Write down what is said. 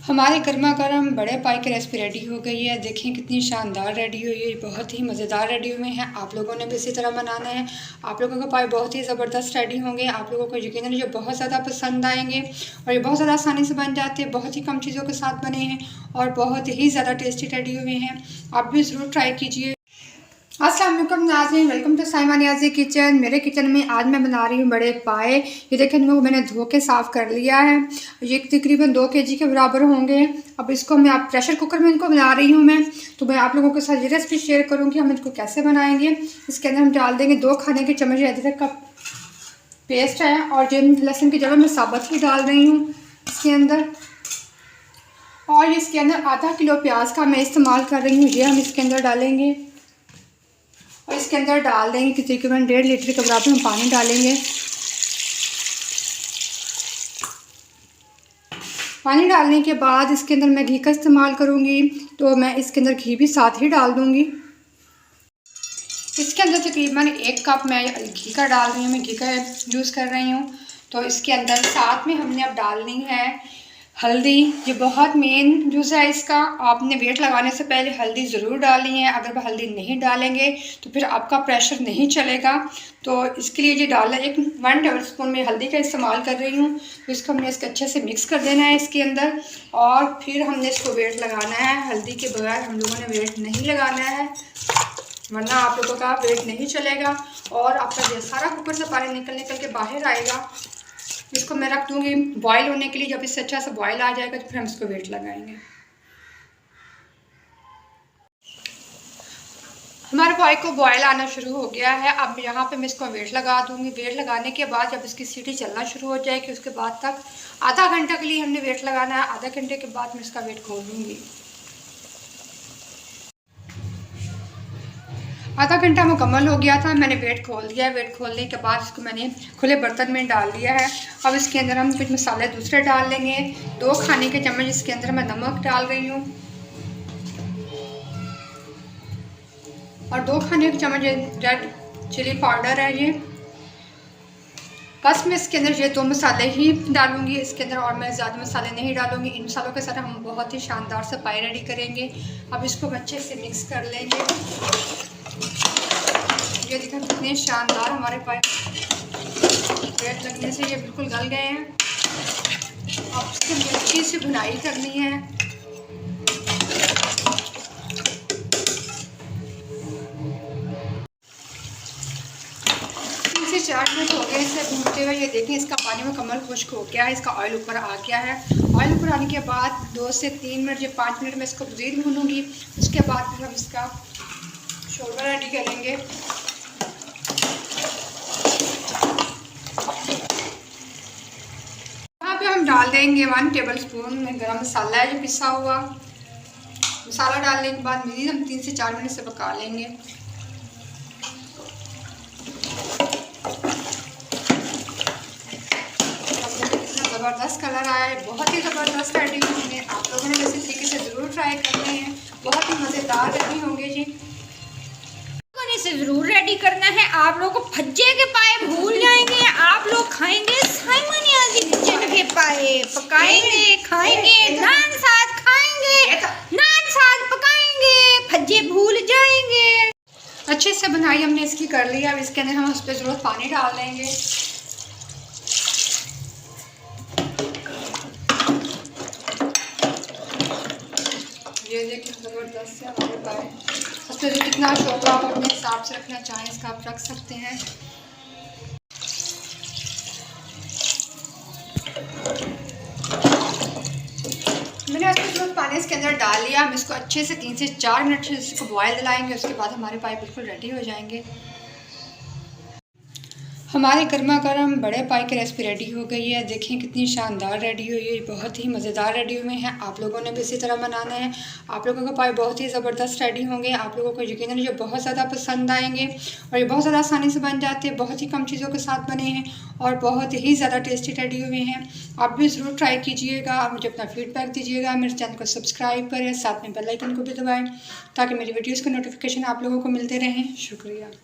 हमारे गर्मा गर्म बड़े पाई की रेसिपी रेडी हो गई है। देखें कितनी शानदार रेडी हुई है, बहुत ही मज़ेदार रेडी हुए हैं। आप लोगों ने भी इसी तरह बनाना है। आप लोगों के पाई बहुत ही ज़बरदस्त रेडी होंगे। आप लोगों को यकीनन ये बहुत ज़्यादा पसंद आएंगे और ये बहुत ज़्यादा आसानी से बन जाते हैं। बहुत ही कम चीज़ों के साथ बने हैं और बहुत ही ज़्यादा टेस्टी रेडी हुए हैं। आप भी ज़रूर ट्राई कीजिए। अस्सलाम वालेकुम नाज़रीन, welcome to Saima Niazi kitchen. मेरे किचन में आज मैं बना रही हूँ बड़े पाए। ये देखें, इनको मैंने धो के साफ़ कर लिया है। ये तकरीबन 2 kg के बराबर होंगे। अब इसको मैं आप प्रेशर कुकर में इनको बना रही हूँ मैं, तो मैं आप लोगों के साथ ये रेसिपी शेयर करूँगी हम इसको कैसे बनाएंगे। इसके अंदर हम डाल देंगे 2 खाने के चम्मच अदरक का पेस्ट है और जो लहसुन की जगह मैं साबुत ही डाल रही हूँ इसके अंदर। और इसके अंदर आधा किलो प्याज का मैं इस्तेमाल कर रही हूँ, ये हम इसके अंदर डालेंगे। और इसके अंदर डाल देंगे कि तकरीबन 1.5 लीटर के बराबर हम पानी डालेंगे। पानी डालने के बाद इसके अंदर मैं घी का इस्तेमाल करूँगी, तो मैं इसके अंदर घी भी साथ ही डाल दूँगी। इसके अंदर तकरीबन 1 कप मैं घी का डाल रही हूँ, मैं घी का यूज़ कर रही हूँ। तो इसके अंदर साथ में हमने अब डालनी है हल्दी। ये बहुत मेन यूज़ है इसका। आपने वेट लगाने से पहले हल्दी ज़रूर डालनी है। अगर हल्दी नहीं डालेंगे तो फिर आपका प्रेशर नहीं चलेगा। तो इसके लिए ये डालना 1 टेबल स्पून में हल्दी का इस्तेमाल कर रही हूँ। तो इसको हमने इसके अच्छे से मिक्स कर देना है इसके अंदर और फिर हमने इसको वेट लगाना है। हल्दी के बगैर हम लोगों ने वेट नहीं लगाना है, वरना आप लोगों का वेट नहीं चलेगा और आपका ये सारा कुकर से पानी निकल के बाहर आएगा। इसको मैं रख दूँगी बॉईल होने के लिए। जब इससे अच्छा सा बॉईल आ जाएगा तो फिर हम इसको वेट लगाएंगे। हमारे पाई को बॉयल आना शुरू हो गया है। अब यहाँ पे मैं इसको वेट लगा दूँगी। वेट लगाने के बाद जब इसकी सीटी चलना शुरू हो जाएगी उसके बाद तक आधा घंटा के लिए हमने वेट लगाना है। आधा घंटे के बाद मैं इसका वेट खोल दूँगी। आधा घंटा मुकम्मल हो गया था, मैंने वेट खोल दिया है। वेट खोलने के बाद इसको मैंने खुले बर्तन में डाल दिया है। अब इसके अंदर हम कुछ मसाले दूसरे डाल लेंगे। 2 खाने के चम्मच इसके अंदर मैं नमक डाल रही हूँ और 2 खाने के चम्मच रेड चिली पाउडर है ये। बस मैं इसके अंदर ये 2 मसाले ही डालूंगी इसके अंदर और मैं ज़्यादा मसाले नहीं डालूंगी। इन मसालों के साथ हम बहुत ही शानदार से पाई रेडी करेंगे। अब इसको अच्छे से मिक्स कर लेंगे। ये देखा कितने शानदार हमारे पाई वेट लगने से ये बिल्कुल गल गए हैं। अब इसकी अच्छी सी भुनाई करनी है। 3 से 4 मिनट हो गए इसे भूनते हुए। ये देखें इसका पानी मुकम्मल खुश्क हो गया है, इसका ऑयल ऊपर आ गया है। ऑयल ऊपर आने के बाद 2 से 3 मिनट या 5 मिनट में इसको मज़ीद भूनूंगी। उसके बाद फिर हम इसका शोरबा रेडी करेंगे। यहाँ पे हम डाल देंगे 1 टेबल स्पून में गरम मसाला है जो पिसा हुआ। मसाला डालने के बाद मज़ीद हम 3 से 4 मिनट से पका लेंगे। ज़बरदस्त कलर आया है, बहुत ही ज़बरदस्त रेडी होंगे। आप लोगों ने इसी तरीके से ज़रूर ट्राई करने हैं, बहुत ही मज़ेदार रेडी होंगे जी। इसे ज़रूर रेडी करना है। आप लोग को भज्जे के पाए भूल जाएंगे। आप लोग खाएंगे साइमा नियाज़ी किचन के पाए, पकाएंगे, खाएंगे, नान साथ खाएंगे, नान साथ पकाएंगे, भज्जे भूल जाएंगे। अच्छे से बनाई हमने इसकी कर ली। अब इसके अंदर हम उस पर ज़रूरत पानी डाल देंगे। ये देखिए ज़बरदस्त है हमारे पाए। उसमें जो कितना शोरबा आप अपने हिसाब से रखना चाहें इसका आप रख सकते हैं। मैंने उसमें जो पानी इसके अंदर डाल लिया। हम इसको अच्छे से 3 से 4 मिनट से इसको बॉयल दिलाएंगे। उसके बाद हमारे पाए बिल्कुल रेडी हो जाएंगे। हमारे गर्मा गर्म बड़े पाई की रेसिपी रेडी हो गई है। देखें कितनी शानदार रेडी हुई है, बहुत ही मज़ेदार रेडी हुए हैं। आप लोगों ने भी इसी तरह बनाना है। आप लोगों के पाई बहुत ही ज़बरदस्त रेडी होंगे। आप लोगों को यकीनन ये बहुत ज़्यादा पसंद आएंगे और ये बहुत ज़्यादा आसानी से बन जाते हैं। बहुत ही कम चीज़ों के साथ बने हैं और बहुत ही ज़्यादा टेस्टी रेडी हुए हैं। आप भी ज़रूर ट्राई कीजिएगा। आप मुझे अपना फीडबैक दीजिएगा। मेरे चैनल को सब्सक्राइब करें, साथ में बेल आइकन को भी दबाएँ ताकि मेरी वीडियोज़ के नोटिफिकेशन आप लोगों को मिलते रहें। शुक्रिया।